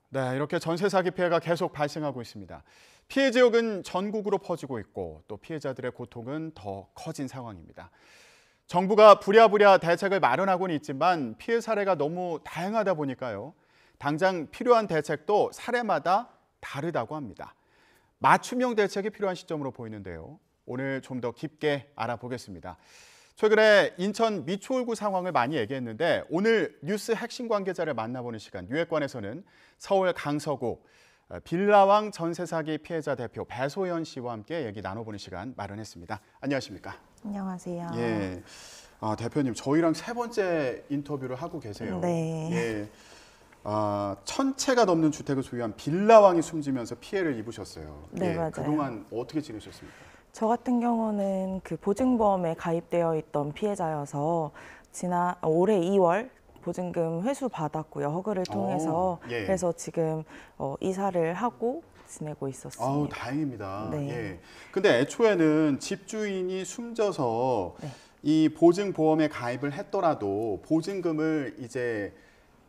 네, 이렇게 전세 사기 피해가 계속 발생하고 있습니다. 피해 지역은 전국으로 퍼지고 있고 또 피해자들의 고통은 더 커진 상황입니다. 정부가 부랴부랴 대책을 마련하고는 있지만 피해 사례가 너무 다양하다 보니까요. 당장 필요한 대책도 사례마다 다르다고 합니다. 맞춤형 대책이 필요한 시점으로 보이는데요. 오늘 좀 더 깊게 알아보겠습니다. 최근에 인천 미추홀구 상황을 많이 얘기했는데 오늘 뉴스 핵심 관계자를 만나보는 시간, 유액관에서는 서울 강서구 빌라왕 전세 사기 피해자 대표 배소연 씨와 함께 얘기 나눠보는 시간 마련했습니다. 안녕하십니까? 안녕하세요. 예, 대표님 저희랑 세 번째 인터뷰를 하고 계세요. 네. 예, 1,000채가 넘는 주택을 소유한 빌라왕이 숨지면서 피해를 입으셨어요. 네, 예, 맞아요. 그동안 어떻게 지내셨습니까? 저 같은 경우는 그 보증보험에 가입되어 있던 피해자여서 올해 2월 보증금 회수 받았고요. 허그를 통해서. 예. 그래서 지금 이사를 하고 지내고 있었습니다. 아우, 다행입니다. 네. 예. 근데 애초에는 집주인이 숨져서 네. 이 보증보험에 가입을 했더라도 보증금을 이제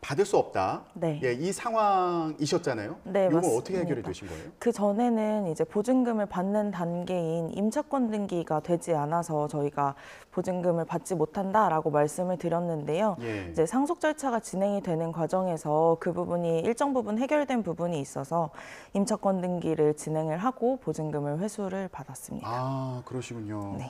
받을 수 없다. 네. 예, 이 상황이셨잖아요. 네, 이거 맞습니다. 어떻게 해결이 되신 거예요? 그 전에는 이제 보증금을 받는 단계인 임차권 등기가 되지 않아서 저희가 보증금을 받지 못한다라고 말씀을 드렸는데요. 예. 이제 상속 절차가 진행이 되는 과정에서 그 부분이 일정 부분 해결된 부분이 있어서 임차권 등기를 진행을 하고 보증금을 회수를 받았습니다. 아, 그러시군요. 네.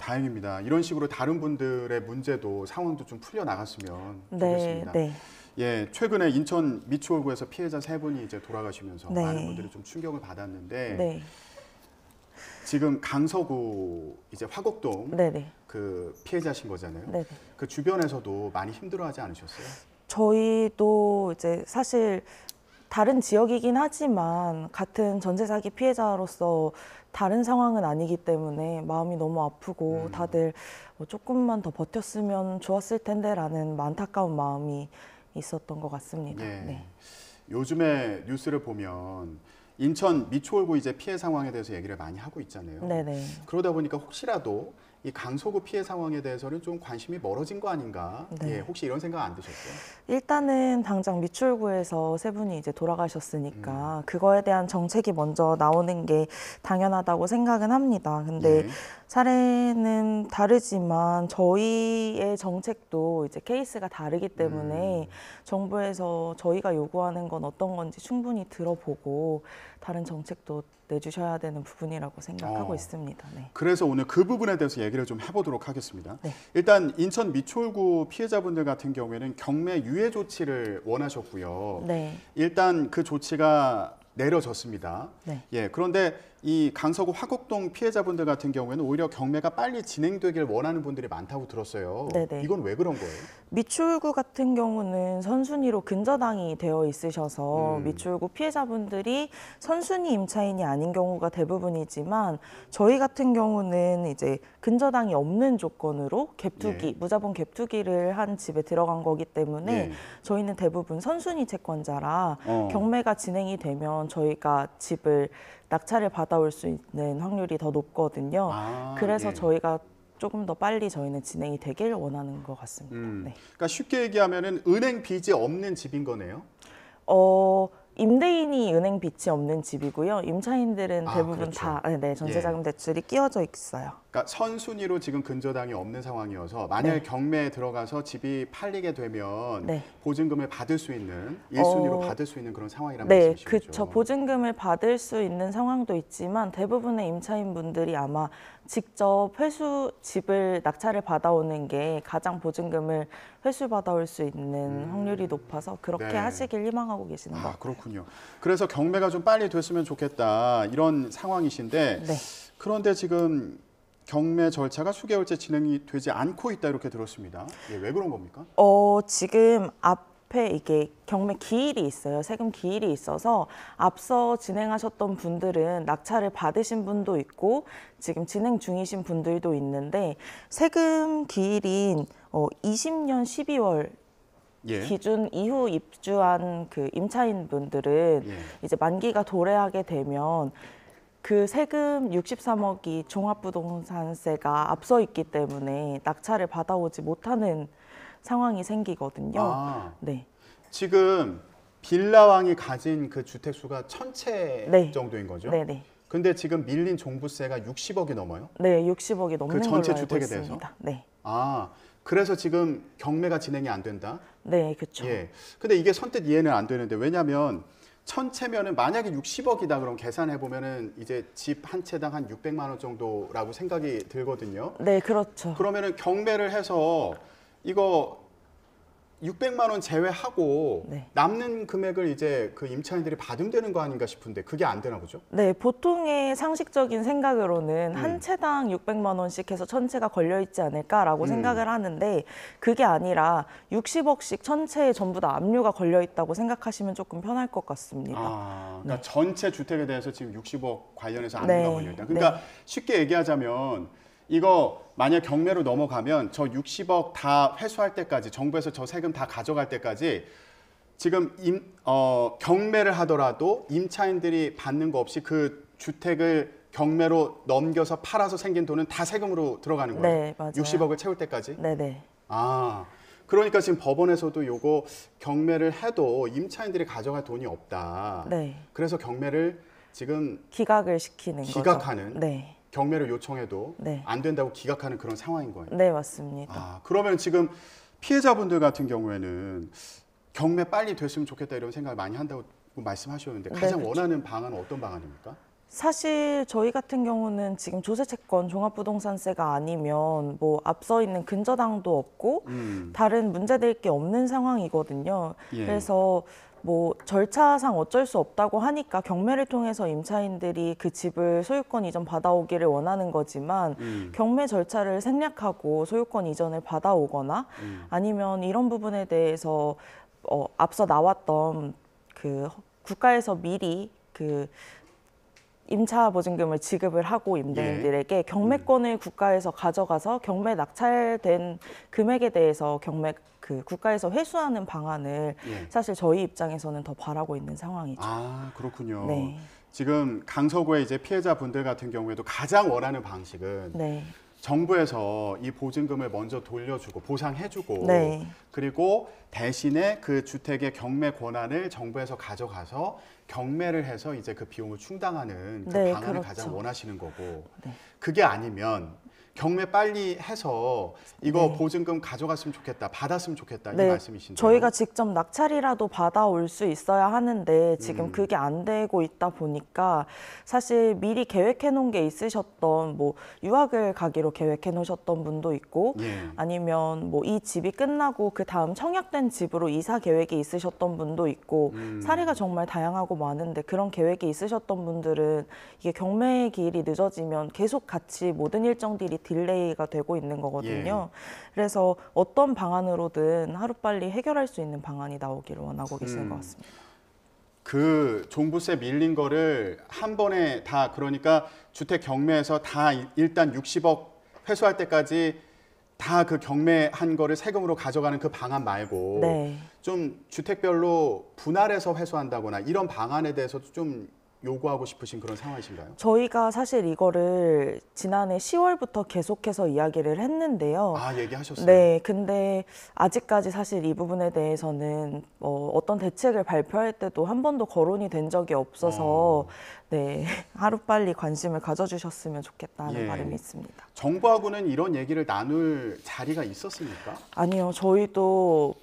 다행입니다. 이런 식으로 다른 분들의 문제도 상황도 좀 풀려 나갔으면 네, 좋겠습니다. 네. 예, 최근에 인천 미추홀구에서 피해자 3분이 이제 돌아가시면서 네. 많은 분들이 좀 충격을 받았는데 네. 지금 강서구 이제 화곡동 네네. 그 피해자신 거잖아요. 네네. 그 주변에서도 많이 힘들어하지 않으셨어요? 저희도 이제 사실 다른 지역이긴 하지만 같은 전세 사기 피해자로서 다른 상황은 아니기 때문에 마음이 너무 아프고 다들 조금만 더 버텼으면 좋았을 텐데라는 안타까운 마음이 있었던 것 같습니다. 예. 네. 요즘에 뉴스를 보면 인천 미추홀구 이제 피해 상황에 대해서 얘기를 많이 하고 있잖아요. 네네. 그러다 보니까 혹시라도 이 강서구 피해 상황에 대해서는 좀 관심이 멀어진 거 아닌가? 네. 예, 혹시 이런 생각 안 드셨어요? 일단은 당장 미추홀구에서 세 분이 이제 돌아가셨으니까 그거에 대한 정책이 먼저 나오는 게 당연하다고 생각은 합니다. 근데 예. 사례는 다르지만 저희의 정책도 이제 케이스가 다르기 때문에 정부에서 저희가 요구하는 건 어떤 건지 충분히 들어보고 다른 정책도 내주셔야 되는 부분이라고 생각하고 있습니다. 네. 그래서 오늘 그 부분에 대해서 얘기를 좀 해보도록 하겠습니다. 네. 일단 인천 미추홀구 피해자분들 같은 경우에는 경매 유예 조치를 원하셨고요. 네. 일단 그 조치가 내려졌습니다. 네. 예, 그런데 이 강서구 화곡동 피해자분들 같은 경우에는 오히려 경매가 빨리 진행되길 원하는 분들이 많다고 들었어요. 네네. 이건 왜 그런 거예요? 미추홀구 같은 경우는 선순위로 근저당이 되어 있으셔서 미추홀구 피해자분들이 선순위 임차인이 아닌 경우가 대부분이지만 저희 같은 경우는 이제 근저당이 없는 조건으로 갭투기, 예. 무자본 갭투기를 한 집에 들어간 거기 때문에 예. 저희는 대부분 선순위 채권자라 어. 경매가 진행이 되면 저희가 집을 낙찰을 받아올 수 있는 확률이 더 높거든요. 그래서 예. 저희가 조금 더 빨리 저희는 진행이 되길 원하는 것 같습니다. 네. 그러니까 쉽게 얘기하면은 은행 빚이 없는 집인 거네요. 임대인이 은행 빚이 없는 집이고요. 임차인들은 대부분 그렇죠. 다 전세자금 대출이 끼워져 있어요. 그러니까 선순위로 지금 근저당이 없는 상황이어서 만약에 네. 경매에 들어가서 집이 팔리게 되면 네. 보증금을 받을 수 있는 1순위로 받을 수 있는 그런 상황이란 네, 말씀이시죠? 그렇죠. 보증금을 받을 수 있는 상황도 있지만 대부분의 임차인분들이 아마 직접 집을 낙찰을 받아오는 게 가장 보증금을 회수 받아올 수 있는 확률이 높아서 그렇게 네. 하시길 희망하고 계시는 것 같아요. 그렇군요. 그래서 경매가 좀 빨리 됐으면 좋겠다 이런 상황이신데 네. 그런데 지금 경매 절차가 수개월째 진행이 되지 않고 있다 이렇게 들었습니다. 예, 왜 그런 겁니까? 지금 앞에 이게 경매 기일이 있어요. 세금 기일이 있어서 앞서 진행하셨던 분들은 낙찰을 받으신 분도 있고 지금 진행 중이신 분들도 있는데 세금 기일인 20년 12월 예. 기준 이후 입주한 그 임차인분들은 예. 이제 만기가 도래하게 되면 그 세금 63억이 종합부동산세가 앞서 있기 때문에 낙찰을 받아오지 못하는 상황이 생기거든요. 아, 네. 지금 빌라왕이 가진 그 주택 수가 1,000채 네. 정도인 거죠? 네네. 근데 지금 밀린 종부세가 60억이 넘어요? 네, 60억이 넘는 그 전체 걸로 알고 주택에 있습니다. 대해서? 네. 아, 그래서 지금 경매가 진행이 안 된다? 네, 그렇죠. 예. 근데 이게 선뜻 이해는 안 되는데 왜냐하면 1,000채면은 만약에 60억이다 그럼 계산해 보면은 이제 집 한 채당 한 600만 원 정도라고 생각이 들거든요. 네, 그렇죠. 그러면은 경매를 해서 이거 600만 원 제외하고 네. 남는 금액을 이제 그 임차인들이 받으면 되는 거 아닌가 싶은데 그게 안 되나 보죠? 네, 보통의 상식적인 생각으로는 음. 한 채당 600만 원씩 해서 1,000채가 걸려 있지 않을까라고 생각을 하는데 그게 아니라 60억씩 1,000채에 전부 다 압류가 걸려 있다고 생각하시면 조금 편할 것 같습니다. 아, 그러니까 전체 주택에 대해서 지금 60억 관련해서 네. 압류가 걸려 있다. 그러니까 네. 쉽게 얘기하자면 이거 만약 경매로 넘어가면 저 60억 다 회수할 때까지 정부에서 저 세금 다 가져갈 때까지 지금 경매를 하더라도 임차인들이 받는 거 없이 그 주택을 경매로 넘겨서 팔아서 생긴 돈은 다 세금으로 들어가는 거예요. 네, 맞아요. 60억을 채울 때까지. 네네. 아, 그러니까 지금 법원에서도 요거 경매를 해도 임차인들이 가져갈 돈이 없다. 네. 그래서 경매를 지금 기각을 시키는 기각하는? 거죠. 네. 경매를 요청해도 네. 안 된다고 기각하는 그런 상황인 거예요. 네, 맞습니다. 아, 그러면 지금 피해자분들 같은 경우에는 경매 빨리 됐으면 좋겠다 이런 생각을 많이 한다고 말씀하셨는데 네, 가장 그렇죠. 원하는 방안은 어떤 방안입니까? 사실 저희 같은 경우는 지금 조세채권 종합부동산세가 아니면 뭐 앞서 있는 근저당도 없고 다른 문제될 게 없는 상황이거든요. 예. 그래서 뭐 절차상 어쩔 수 없다고 하니까 경매를 통해서 임차인들이 그 집을 소유권 이전 받아오기를 원하는 거지만 경매 절차를 생략하고 소유권 이전을 받아오거나 아니면 이런 부분에 대해서 앞서 나왔던 그 국가에서 미리 그 임차 보증금을 지급을 하고 임대인들에게 경매권을 국가에서 가져가서 경매 낙찰된 금액에 대해서 그 국가에서 회수하는 방안을 예. 사실 저희 입장에서는 더 바라고 있는 상황이죠. 아, 그렇군요. 네. 지금 강서구의 이제 피해자분들 같은 경우에도 가장 원하는 방식은 네. 정부에서 이 보증금을 먼저 돌려주고 보상해주고 네. 그리고 대신에 그 주택의 경매 권한을 정부에서 가져가서 경매를 해서 이제 그 비용을 충당하는 그 네, 방안을 그렇죠. 가장 원하시는 거고 네. 그게 아니면 경매 빨리 해서 이거 네. 보증금 가져갔으면 좋겠다, 받았으면 좋겠다 이 네, 말씀이신데요. 저희가 직접 낙찰이라도 받아올 수 있어야 하는데 지금 그게 안 되고 있다 보니까 사실 미리 계획해 놓은 게 있으셨던 뭐 유학을 가기로 계획해 놓으셨던 분도 있고 예. 아니면 뭐 이 집이 끝나고 그 다음 청약된 집으로 이사 계획이 있으셨던 분도 있고 사례가 정말 다양하고 많은데 그런 계획이 있으셨던 분들은 이게 경매 기일이 늦어지면 계속 같이 모든 일정들이 딜레이가 되고 있는 거거든요. 그래서 어떤 방안으로든 하루빨리 해결할 수 있는 방안이 나오기를 원하고 계시는 것 같습니다. 그 종부세 밀린 거를 한 번에 다 그러니까 주택 경매에서 다 일단 60억 회수할 때까지 다 그 경매한 거를 세금으로 가져가는 그 방안 말고 네. 좀 주택별로 분할해서 회수한다거나 이런 방안에 대해서도 좀 요구하고 싶으신 그런 상황이신가요? 저희가 사실 이거를 지난해 10월부터 계속해서 이야기를 했는데요. 아, 얘기하셨어요. 네, 근데 아직까지 사실 이 부분에 대해서는 어떤 대책을 발표할 때도 한 번도 거론이 된 적이 없어서 네, 하루빨리 관심을 가져주셨으면 좋겠다는 예. 바람이 있습니다. 정부하고는 이런 얘기를 나눌 자리가 있었습니까? 아니요, 저희도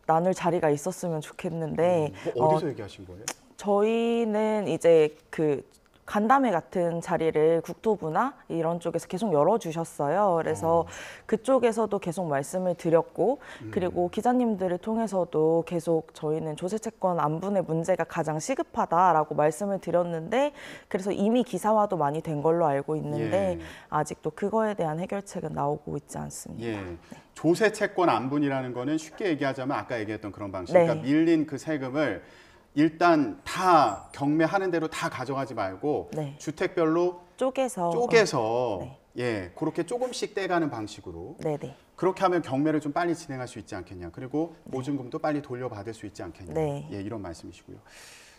나눌 자리가 있었으면 좋겠는데 뭐 어디서 얘기하신 거예요? 저희는 이제 그 간담회 같은 자리를 국토부나 이런 쪽에서 계속 열어주셨어요. 그래서 그쪽에서도 계속 말씀을 드렸고 그리고 기자님들을 통해서도 계속 저희는 조세채권 안분의 문제가 가장 시급하다라고 말씀을 드렸는데 그래서 이미 기사화도 많이 된 걸로 알고 있는데 예. 아직도 그거에 대한 해결책은 나오고 있지 않습니다. 예. 조세 채권 안분이라는 거는 쉽게 얘기하자면 아까 얘기했던 그런 방식. 네. 그러니까 밀린 그 세금을 일단 다 경매하는 대로 다 가져가지 말고 네. 주택별로 쪼개서 쪼개서 예, 그렇게 조금씩 떼가는 방식으로 네네. 그렇게 하면 경매를 좀 빨리 진행할 수 있지 않겠냐. 그리고 보증금도 빨리 돌려받을 수 있지 않겠냐. 네. 예, 이런 말씀이시고요.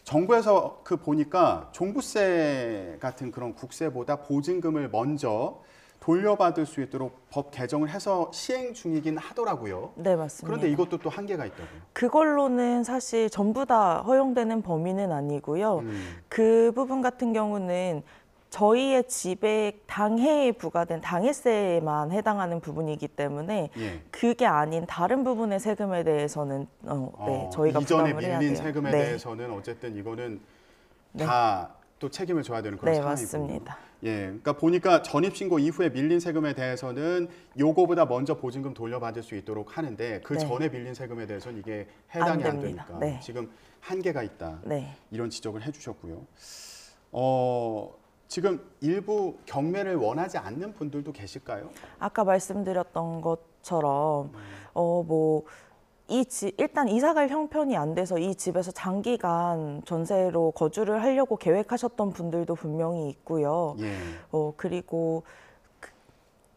정부에서 그 보니까 종부세 같은 그런 국세보다 보증금을 먼저 돌려받을 수 있도록 법 개정을 해서 시행 중이긴 하더라고요. 네, 맞습니다. 그런데 이것도 또 한계가 있다고요. 그걸로는 사실 전부 다 허용되는 범위는 아니고요. 그 부분 같은 경우는 저희의 집에 당해에 부과된 당해세에만 해당하는 부분이기 때문에 예. 그게 아닌 다른 부분의 세금에 대해서는 네, 저희가 이전에 부담을 해야 밀린 돼요. 세금에 네. 대해서는 어쨌든 이거는 네. 다 또 책임을 져야 되는 그런 네, 상황이고. 맞습니다. 예, 그러니까 보니까 전입신고 이후에 밀린 세금에 대해서는 요거보다 먼저 보증금 돌려받을 수 있도록 하는데 그 네. 전에 밀린 세금에 대해서는 이게 해당이 안 됩니다. 되니까 네. 지금 한계가 있다. 네. 이런 지적을 해주셨고요. 지금 일부 경매를 원하지 않는 분들도 계실까요? 아까 말씀드렸던 것처럼 일단 이사갈 형편이 안 돼서 이 집에서 장기간 전세로 거주를 하려고 계획하셨던 분들도 분명히 있고요. 예. 그리고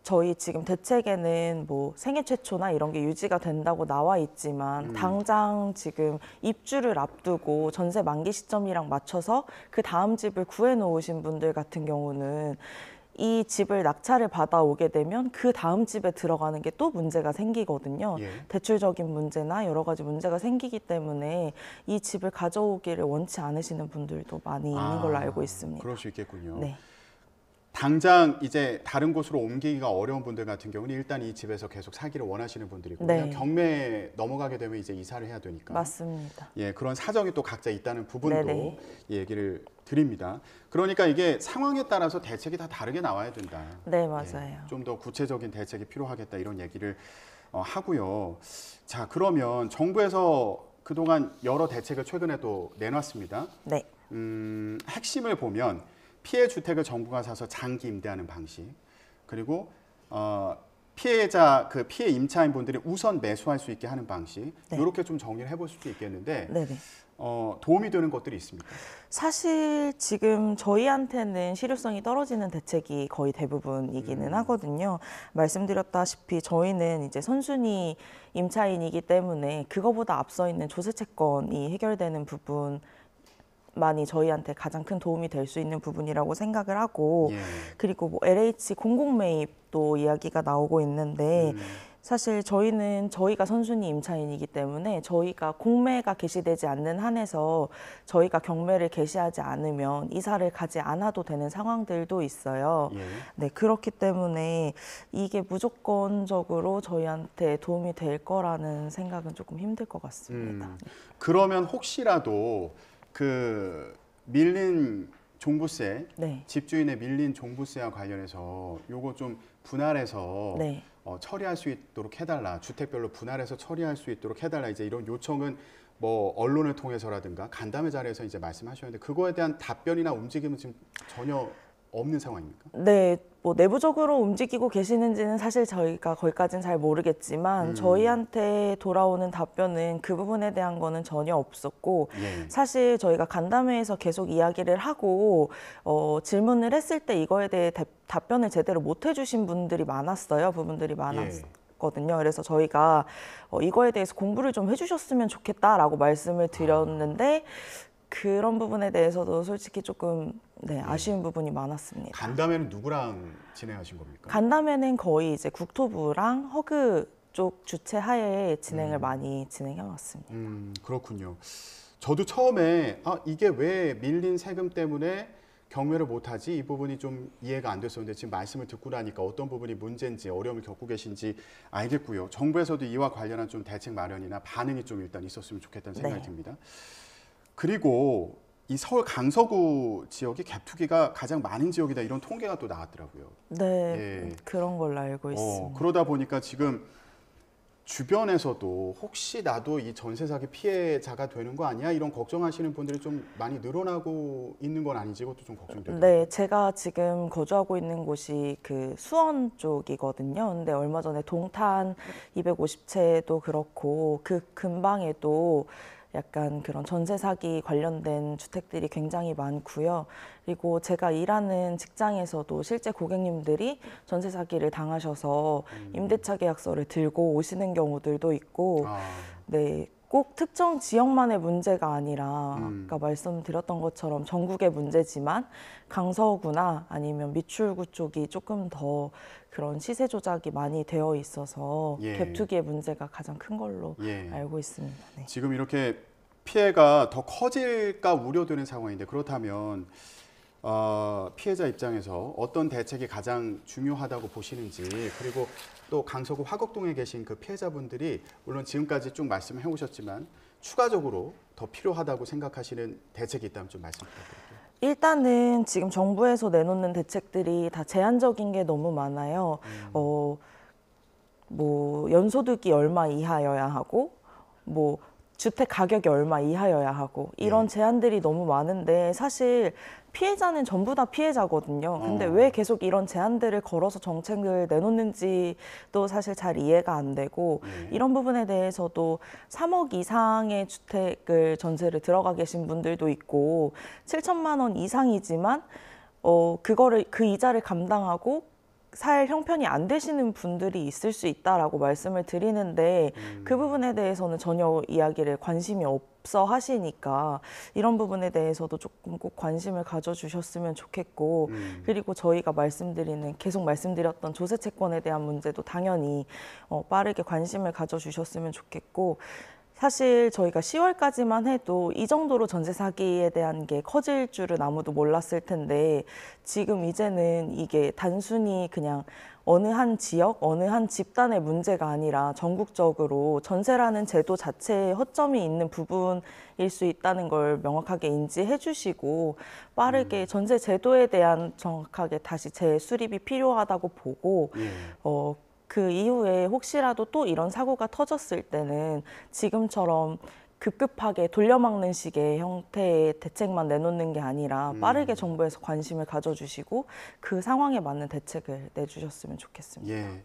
저희 지금 대책에는 뭐 생애 최초나 이런 게 유지가 된다고 나와 있지만 당장 지금 입주를 앞두고 전세 만기 시점이랑 맞춰서 그 다음 집을 구해 놓으신 분들 같은 경우는 이 집을 낙찰을 받아오게 되면 그 다음 집에 들어가는 게 또 문제가 생기거든요. 예. 대출적인 문제나 여러 가지 문제가 생기기 때문에 이 집을 가져오기를 원치 않으시는 분들도 많이 있는 걸로 알고 있습니다. 그럴 수 있겠군요. 네. 당장 이제 다른 곳으로 옮기기가 어려운 분들 같은 경우는 일단 이 집에서 계속 살기를 원하시는 분들이고 네. 그냥 경매에 넘어가게 되면 이제 이사를 해야 되니까. 맞습니다. 예, 그런 사정이 또 각자 있다는 부분도 네네. 얘기를 드립니다. 그러니까 이게 상황에 따라서 대책이 다 다르게 나와야 된다. 네, 맞아요. 좀 더 구체적인 대책이 필요하겠다 이런 얘기를 하고요. 자, 그러면 정부에서 그동안 여러 대책을 최근에 또 내놨습니다. 네. 핵심을 보면 피해 주택을 정부가 사서 장기 임대하는 방식, 그리고 피해자 그 피해 임차인 분들이 우선 매수할 수 있게 하는 방식, 네. 이렇게 좀 정리를 해볼 수도 있겠는데 네네. 도움이 되는 것들이 있습니까? 사실 지금 저희한테는 실효성이 떨어지는 대책이 거의 대부분이기는 하거든요. 말씀드렸다시피 저희는 이제 선순위 임차인이기 때문에 그거보다 앞서 있는 조세채권이 해결되는 부분 많이 저희한테 가장 큰 도움이 될 수 있는 부분이라고 생각을 하고 예. 그리고 뭐 LH 공공매입도 이야기가 나오고 있는데 사실 저희가 선순위 임차인이기 때문에 저희가 공매가 개시되지 않는 한에서 저희가 경매를 개시하지 않으면 이사를 가지 않아도 되는 상황들도 있어요. 예. 네, 그렇기 때문에 이게 무조건적으로 저희한테 도움이 될 거라는 생각은 조금 힘들 것 같습니다. 그러면 혹시라도 그 밀린 종부세, 네. 집주인의 밀린 종부세와 관련해서 요거 좀 분할해서 네. 처리할 수 있도록 해달라. 주택별로 분할해서 처리할 수 있도록 해달라. 이제 이런 요청은 뭐 언론을 통해서라든가 간담회 자리에서 이제 말씀하셨는데 그거에 대한 답변이나 움직임은 지금 전혀 없는 상황입니까? 네, 뭐 내부적으로 움직이고 계시는지는 사실 저희가 거기까지는 잘 모르겠지만 저희한테 돌아오는 답변은 그 부분에 대한 거는 전혀 없었고 예. 사실 저희가 간담회에서 계속 이야기를 하고 질문을 했을 때 이거에 대해 답변을 제대로 못 해주신 분들이 많았어요. 부분들이 많았거든요. 그래서 저희가 이거에 대해서 공부를 좀 해주셨으면 좋겠다라고 말씀을 드렸는데 그런 부분에 대해서도 솔직히 조금 아쉬운 부분이 많았습니다. 간담회는 누구랑 진행하신 겁니까? 간담회는 거의 이제 국토부랑 허그 쪽 주최 하에 진행을 많이 진행해 왔습니다. 그렇군요. 저도 처음에 이게 왜 밀린 세금 때문에 경매를 못하지? 이 부분이 좀 이해가 안 됐었는데 지금 말씀을 듣고 나니까 어떤 부분이 문제인지 어려움을 겪고 계신지 알겠고요. 정부에서도 이와 관련한 좀 대책 마련이나 반응이 좀 일단 있었으면 좋겠다는 생각이 듭니다. 그리고 이 서울 강서구 지역이 갭투기가 가장 많은 지역이다 이런 통계가 또 나왔더라고요. 네, 예. 그런 걸로 알고 있습니다. 그러다 보니까 지금 주변에서도 혹시 나도 이 전세 사기 피해자가 되는 거 아니야? 이런 걱정하시는 분들이 좀 많이 늘어나고 있는 건 아닌지 이것도 좀 걱정돼요. 네, 제가 지금 거주하고 있는 곳이 그 수원 쪽이거든요. 근데 얼마 전에 동탄 250채도 그렇고 그 근방에도 약간 그런 전세 사기 관련된 주택들이 굉장히 많고요. 그리고 제가 일하는 직장에서도 실제 고객님들이 전세 사기를 당하셔서 임대차 계약서를 들고 오시는 경우들도 있고, 네, 꼭 특정 지역만의 문제가 아니라 아까 말씀드렸던 것처럼 전국의 문제지만 강서구나 아니면 미추홀구 쪽이 조금 더 그런 시세 조작이 많이 되어 있어서 예. 갭투기의 문제가 가장 큰 걸로 예. 알고 있습니다. 네. 지금 이렇게 피해가 더 커질까 우려되는 상황인데 그렇다면 피해자 입장에서 어떤 대책이 가장 중요하다고 보시는지 그리고 또 강서구 화곡동에 계신 그 피해자분들이 물론 지금까지 쭉 말씀해 오셨지만 추가적으로 더 필요하다고 생각하시는 대책이 있다면 좀 말씀 부탁드릴게요. 일단은 지금 정부에서 내놓는 대책들이 다 제한적인 게 너무 많아요. 뭐 연소득이 얼마 이하여야 하고 뭐 주택 가격이 얼마 이하여야 하고 이런 제한들이 너무 많은데 사실 피해자는 전부 다 피해자거든요. 근데 왜 계속 이런 제한들을 걸어서 정책을 내놓는지도 사실 잘 이해가 안 되고 이런 부분에 대해서도 3억 이상의 주택을 전세를 들어가 계신 분들도 있고 7천만 원 이상이지만 그거를 그 이자를 감당하고 살 형편이 안 되시는 분들이 있을 수 있다라고 말씀을 드리는데 그 부분에 대해서는 전혀 이야기를 관심이 없어 하시니까 이런 부분에 대해서도 조금 꼭 관심을 가져주셨으면 좋겠고 그리고 저희가 계속 말씀드렸던 조세 채권에 대한 문제도 당연히 빠르게 관심을 가져주셨으면 좋겠고 사실 저희가 10월까지만 해도 이 정도로 전세 사기에 대한 게 커질 줄은 아무도 몰랐을 텐데 지금 이제는 이게 단순히 그냥 어느 한 지역, 어느 한 집단의 문제가 아니라 전국적으로 전세라는 제도 자체에 허점이 있는 부분일 수 있다는 걸 명확하게 인지해 주시고 빠르게 전세 제도에 대한 정확하게 다시 재수립이 필요하다고 보고 그 이후에 혹시라도 또 이런 사고가 터졌을 때는 지금처럼 급급하게 돌려막는 식의 형태의 대책만 내놓는 게 아니라 빠르게 정부에서 관심을 가져주시고 그 상황에 맞는 대책을 내주셨으면 좋겠습니다. 예,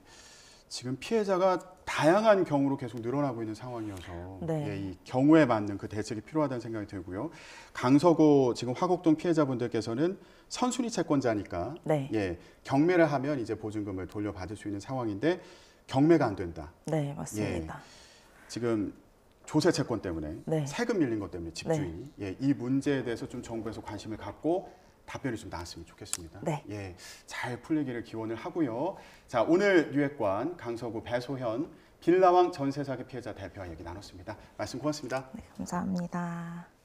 지금 피해자가 다양한 경우로 계속 늘어나고 있는 상황이어서 네. 이 경우에 맞는 그 대책이 필요하다는 생각이 들고요. 강서구 지금 화곡동 피해자분들께서는 선순위 채권자니까 네. 경매를 하면 이제 보증금을 돌려받을 수 있는 상황인데 경매가 안 된다. 네, 맞습니다. 지금 조세 채권 때문에 세금 밀린 것 때문에 집주인이 이 문제에 대해서 좀 정부에서 관심을 갖고 답변이 좀 나왔으면 좋겠습니다. 네. 잘 풀리기를 기원을 하고요. 자, 오늘 유액관 강서구 배소현 빌라왕 전세 사기 피해자 대표와 얘기 나눴습니다. 말씀 고맙습니다. 네, 감사합니다.